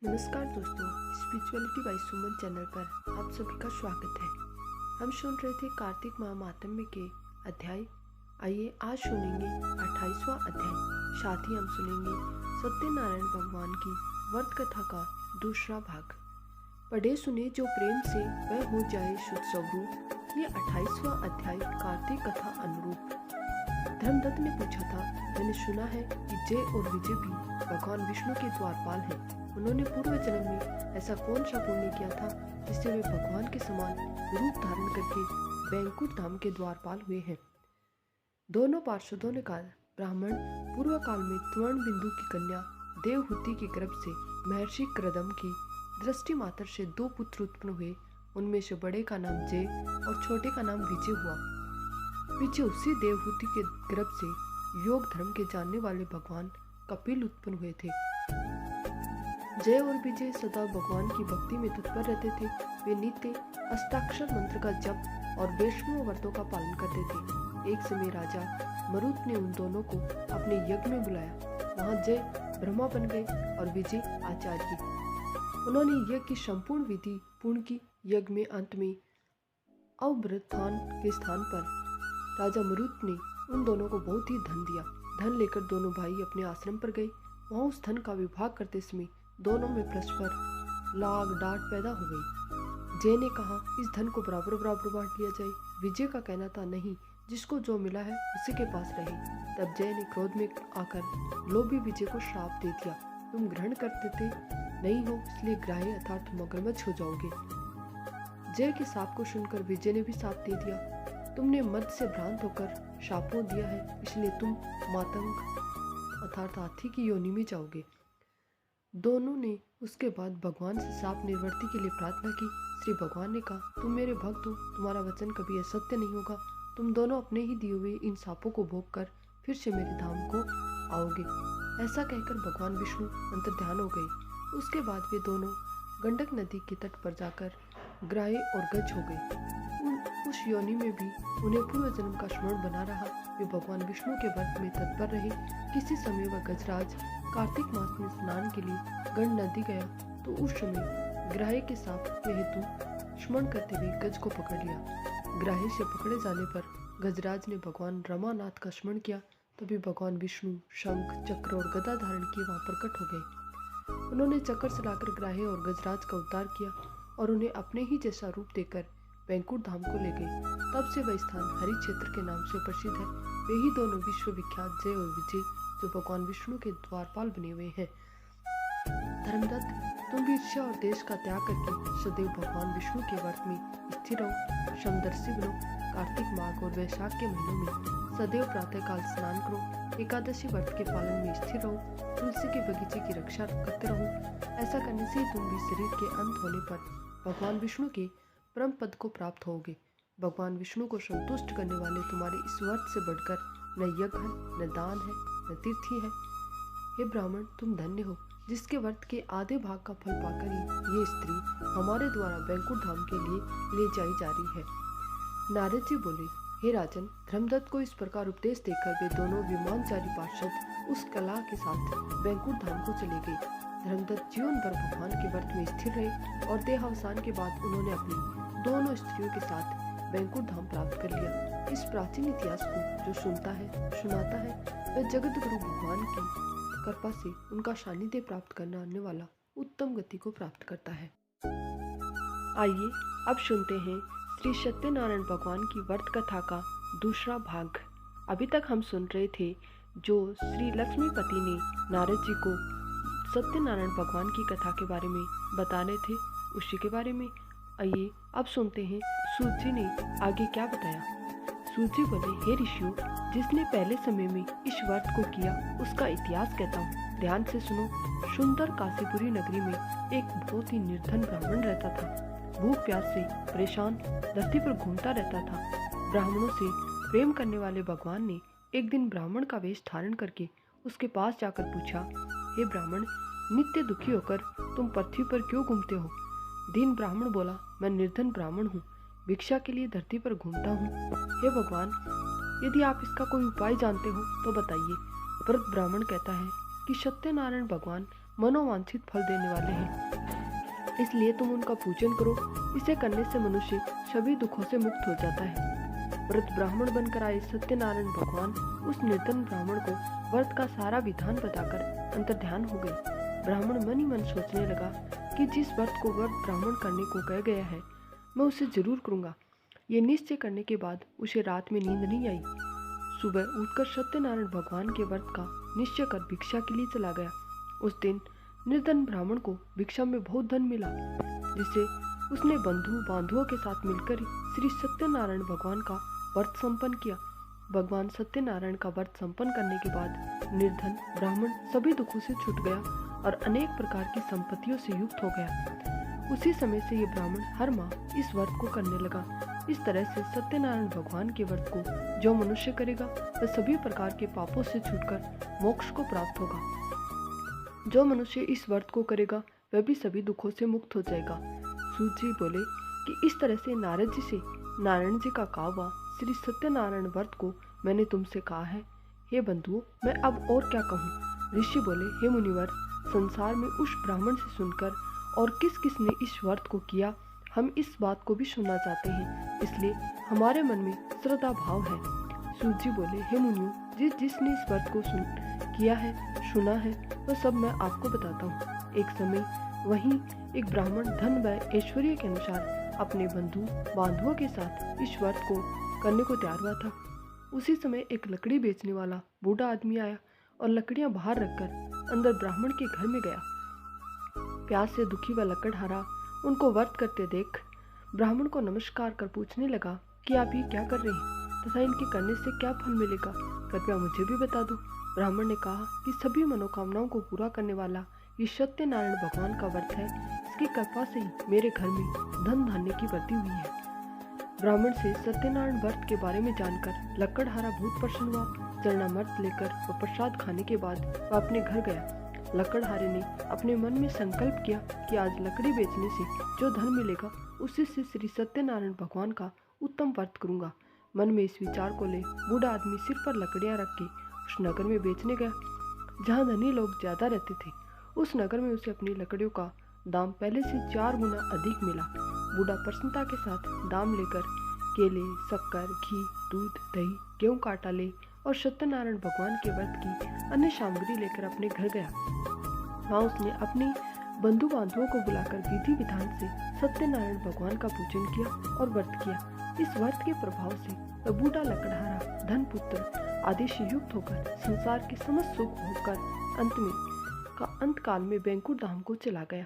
नमस्कार दोस्तों, spirituality bye सुमन channel पर आप सभी का स्वागत है। हम सुन रहे थे कार्तिक महात्म्य के अध्याय। आइए आज सुनेंगे 28वां अध्याय। साथ ही हम सुनेंगे सत्यनारायण भगवान की व्रत कथा का दूसरा भाग। पढ़े सुने जो प्रेम से वह हो जाए शुद्ध स्वरूप। ये 28वां अध्याय कार्तिक कथा अनुरूप। धर्मदत्त ने पूछा था, मैंने सुना है कि जय और विजय भी भगवान विष्णु के द्वारपाल हैं। उन्होंने पूर्व जन्म में ऐसा कौन सा पुण्य किया था जिससे वे भगवान के समान रूप धारण करके बैंकुट धाम के द्वारपाल हुए हैं। दोनों पार्षदों ने कहा, ब्राह्मण, पूर्व काल में त्वर्ण बिंदु की कन्या देवहूति के गर्भ से महर्षि क्रदम की दृष्टि मात्र से 2 पुत्र उत्पन्न हुए। उनमें से बड़े का नाम जय और छोटे का नाम विजय हुआ। विजय उसी देवहूति के गर्भ से योग धर्म के जानने वाले भगवान कपिल उत्पन्न हुए थे। जय और विजय सदा भगवान की भक्ति में तत्पर रहते थे। वे नित्य अष्टाक्षर मंत्र का जप और वैष्णव व्रतों का पालन करते थे। एक समय राजा मरुत ने उन दोनों को अपने यज्ञ में बुलाया। वहां जय ब्रह्मा बन गए और विजय आचार्य। उन्होंने यज्ञ की संपूर्ण विधि पूर्ण की। यज्ञ में अंत में अवृथान के स्थान पर राजा मरुत ने उन दोनों को बहुत ही धन दिया। धन लेकर दोनों भाई अपने आश्रम पर गए। वहां उस धन का विभाग करते समय दोनों में परस्पर लाग डांट पैदा हो गई। जय ने कहा, इस धन को बराबर बराबर बांट लिया जाए। विजय का कहना था, नहीं, जिसको जो मिला है उसी के पास रहे। तब जय ने क्रोध में आकर लोभी विजय को श्राप दे दिया, तुम ग्रहण करते थे नहीं हो, इसलिए ग्राह्य अर्थात मगरमच्छ हो जाओगे। जय के शाप को सुनकर विजय ने भी शाप दे दिया, तुमने मद से भ्रांत होकर शापों दिया है, इसलिए तुम मातंग अर्थात हाथी की योनि में जाओगे। दोनों ने उसके बाद भगवान से शाप निवृत्ति के लिए प्रार्थना की। श्री भगवान ने कहा, तुम मेरे भक्त हो, तुम्हारा वचन कभी असत्य नहीं होगा। तुम दोनों अपने ही दिए हुए इन शापों को भोग कर फिर से मेरे धाम को आओगे। ऐसा कहकर भगवान विष्णु अंतर्ध्यान हो गए। उसके बाद वे दोनों गंडक नदी के तट पर जाकर ग्राह्य और गज हो गए। उस योनि में भी उन्हें पूर्व जन्म का स्मरण बना रहा। वे भगवान विष्णु के व्रत में तत्पर रहे। किसी समय वह गजराज कार्तिक मास में स्नान के लिए गंड नदी गया तो उस समय ग्राह्य के शाप के हेतु स्मरण करते हुए गज को पकड़ लिया। ग्राह्य से पकड़े जाने पर गजराज ने भगवान रमानाथ का स्मरण किया। तभी भगवान विष्णु शंख चक्र और गदा धारण किए वहां प्रकट हो गए। उन्होंने चक्र चलाकर ग्राह्य और गजराज का उद्धार किया और उन्हें अपने ही जैसा रूप देकर बैंकुट धाम को ले गए। तब से वह स्थान हरि क्षेत्र के नाम से प्रसिद्ध है। वे ही दोनों विश्वविख्यात जय और विजय जो भगवान विष्णु के द्वारपाल बने हुए हैं। धर्मदत्त, तुम भी ईर्ष्या और देश का त्याग करके सदैव भगवान विष्णु के व्रत में स्थिर रहो, समदर्शी बनो। कार्तिक माघ और वैशाख के महीनों में सदैव प्रातःकाल स्नान करो, एकादशी व्रत के पालन में स्थिर रहो, तुलसी के बगीचे की रक्षा करते रहो। ऐसा करने से तुम भी शरीर के अंत होने पर भगवान विष्णु के परम पद को प्राप्त होगे। भगवान विष्णु को संतुष्ट करने वाले तुम्हारे इस व्रत से बढ़कर न यज्ञ है, न दान है, न तीर्थ है। हे ब्राह्मण, तुम धन्य हो जिसके व्रत के आधे भाग का फल पाकर ही ये स्त्री हमारे द्वारा बैंकुट धाम के लिए ले जाई जा रही है। नारद जी बोले, हे राजन, धर्मदत्त को इस प्रकार उपदेश देकर वे दोनों विमानचारी पार्षद उस कला के साथ बैंकुट धाम को चले गए। धर्मदत्त जीवन भर भगवान के व्रत में स्थिर रहे और देहावसान के बाद उन्होंने अपनी दोनों स्त्रियों के साथ बैंकुट धाम प्राप्त कर लिया। इस प्राचीन इतिहास को जो सुनता है, सुनाता है, वह जगत गुरु भगवान की कृपा से उनका सानिध्य प्राप्त करने वाला उत्तम गति को प्राप्त करता है। आइए अब सुनते हैं श्री सत्यनारायण भगवान की व्रत कथा का दूसरा भाग। अभी तक हम सुन रहे थे जो श्री लक्ष्मीपति ने नारद जी को सत्यनारायण भगवान की कथा के बारे में बता रहे थे, उसी के बारे में। आइए अब सुनते हैं सूत जी ने आगे क्या बताया। सूत जी बोले, हे ऋषियों, जिसने पहले समय में इस व्रत को किया उसका इतिहास कहता हूँ, ध्यान से सुनो। सुंदर काशीपुरी नगरी में एक बहुत ही निर्धन ब्राह्मण रहता था। भूख प्यास से परेशान धरती पर घूमता रहता था। ब्राह्मणों से प्रेम करने वाले भगवान ने एक दिन ब्राह्मण का वेश धारण करके उसके पास जाकर पूछा, हे ब्राह्मण, नित्य दुखी होकर तुम पृथ्वी पर क्यों घूमते हो? दीन ब्राह्मण बोला, मैं निर्धन ब्राह्मण हूँ, भिक्षा के लिए धरती पर घूमता हूँ। हे भगवान, यदि आप इसका कोई उपाय जानते हो तो बताइए। व्रत ब्राह्मण कहता है कि सत्यनारायण भगवान मनोवांछित फल देने वाले हैं, इसलिए तुम उनका पूजन करो। इसे करने से मनुष्य सभी दुखों से मुक्त हो जाता है। व्रत ब्राह्मण बनकर आए सत्यनारायण भगवान उस निर्धन ब्राह्मण को व्रत का सारा विधान बताकर अंतर्ध्यान हो गए। ब्राह्मण मन ही मन सोचने लगा कि जिस व्रत को व्रत ब्राह्मण करने को कह गया है, मैं उसे जरूर करूंगा। ये निश्चय करने के बाद उसे रात में नींद नहीं आई। सुबह उठकर सत्यनारायण भगवान के व्रत का निश्चय कर भिक्षा के लिए चला गया। उस दिन निर्धन ब्राह्मण को भिक्षा में बहुत धन मिला, जिसे उसने बंधु बांधुओं के साथ मिलकर श्री सत्यनारायण भगवान का व्रत संपन्न किया। भगवान सत्यनारायण का व्रत संपन्न करने के बाद निर्धन ब्राह्मण सभी दुखों से छूट गया और अनेक प्रकार की संपत्तियों से युक्त हो गया। उसी समय से ये ब्राह्मण हर माह इस व्रत को करने लगा। इस तरह से सत्यनारायण भगवान के व्रत को जो मनुष्य करेगा वह सभी प्रकार के पापों से छूटकर मोक्ष को प्राप्त होगा। जो मनुष्य इस व्रत को करेगा वह भी सभी दुखों से मुक्त हो जाएगा। सूत जी बोले कि इस तरह से नारद जी से नारायण जी का कहा हुआ श्री सत्यनारायण व्रत को मैंने तुमसे कहा है। हे बंधुओं, मैं अब और क्या कहूँ। ऋषि बोले, हे मुनिवर, संसार में उस ब्राह्मण से सुनकर और किस किस ने इस व्रत को किया, हम इस बात को भी सुनना चाहते हैं, इसलिए हमारे मन में श्रद्धा भाव है। सूत जी बोले, हे मुनियों, जिसने इस व्रत को किया है, सुना है, वह सब मैं आपको बताता हूँ। एक समय वहीं एक ब्राह्मण धन व ऐश्वर्य के अनुसार अपने बंधु बांधुओं के साथ इस व्रत को करने को तैयार हुआ था। उसी समय एक लकड़ी बेचने वाला बूढ़ा आदमी आया और लकड़ियां बाहर रखकर अंदर ब्राह्मण के घर में गया। प्यास से दुखी व लकड़हारा उनको व्रत करते देख ब्राह्मण को नमस्कार कर पूछने लगा कि आप ये क्या कर रहे हैं तथा इनके करने से क्या फल मिलेगा, कृपया मुझे भी बता दो। ब्राह्मण ने कहा कि सभी मनोकामनाओं को पूरा करने वाला ये सत्यनारायण भगवान का व्रत है। इसकी कृपा से ही मेरे घर में धन धान्य की वृद्धि हुई है। ब्राह्मण से सत्यनारायण व्रत के बारे में जानकर लकड़हारा बहुत प्रसन्न हुआ। चरणामृत लेकर व प्रसाद खाने के बाद वह अपने घर गया। लकड़हारे ने अपने मन में संकल्प किया कि आज लकड़ी बेचने से जो धन मिलेगा उसी से श्री सत्यनारायण भगवान का उत्तम व्रत करूंगा। मन में इस विचार को ले बूढ़ा आदमी सिर पर लकड़ियां रख के उस नगर में बेचने गया जहाँ धनी लोग ज्यादा रहते थे। उस नगर में उसे अपनी लकड़ियों का दाम पहले से 4 गुना अधिक मिला। बूढ़ा प्रसन्नता के साथ दाम लेकर केले, शक्कर, घी, दूध, दही, गेहूं का आटा ले और सत्यनारायण भगवान के व्रत की अन्य सामग्री लेकर अपने घर गया। वहाँ उसने अपने बंधु बांधुओं को बुलाकर विधि विधान से सत्यनारायण भगवान का पूजन किया और व्रत किया। इस व्रत के प्रभाव से वह बूढ़ा लकड़हारा धन पुत्र आदि से युक्त होकर संसार के समस्त सुख भोगकर अंत काल में बैंकुट धाम को चला गया।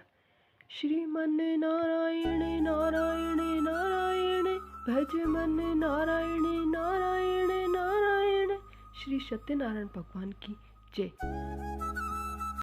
श्रीमन नारायण नारायण नारायण भज मन नारायण नारायण नारायण। श्री सत्यनारायण भगवान की जय।